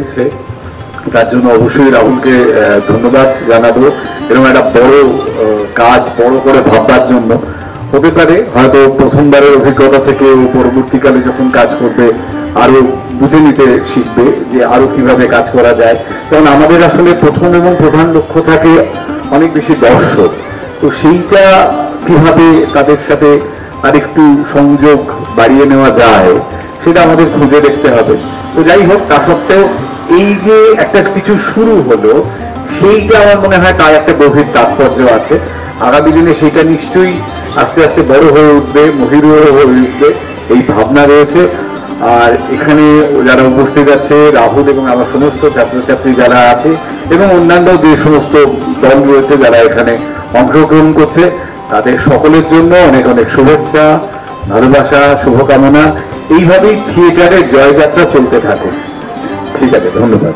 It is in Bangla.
চলছে, তার জন্য অবশ্যই রাহুলকে ধন্যবাদ জানাবো। এরকম একটা বড় কাজ বড় করে ভাববার জন্য। হতে পারে হয়তো প্রথমবারের অভিজ্ঞতা থেকে ও পরবর্তীকালে যখন কাজ করবে আরো বুঝে নিতে শিখবে যে আরো কিভাবে কাজ করা যায়। কারণ আমাদের আসলে প্রথম এবং প্রধান লক্ষ্য থাকে অনেক বেশি দর্শক, তো সেইটা কিভাবে তাদের সাথে আরেকটু সংযোগ বাড়িয়ে নেওয়া যায় সেটা আমাদের খুঁজে দেখতে হবে। তো যাই হোক, তা সত্ত্বেও এই যে একটা কিছু শুরু হলো, সেইটা আমার মনে হয় তার একটা গভীর তাৎপর্য আছে। আগামী দিনে সেইটা নিশ্চয়ই আস্তে আস্তে বড় হয়ে উঠবে, মহিরুহ হয়ে উঠবে, এই ভাবনা রয়েছে। আর এখানে যারা উপস্থিত আছে, রাহুল এবং আমার সমস্ত ছাত্রছাত্রী যারা আছে এবং অন্যান্য যে সমস্ত দল রয়েছে যারা এখানে অংশগ্রহণ করছে, তাদের সকলের জন্য অনেক অনেক শুভেচ্ছা, ভালোবাসা, শুভকামনা। এইভাবেই থিয়েটারের জয়যাত্রা চলতে থাকে। ঠিক আছে, ধন্যবাদ।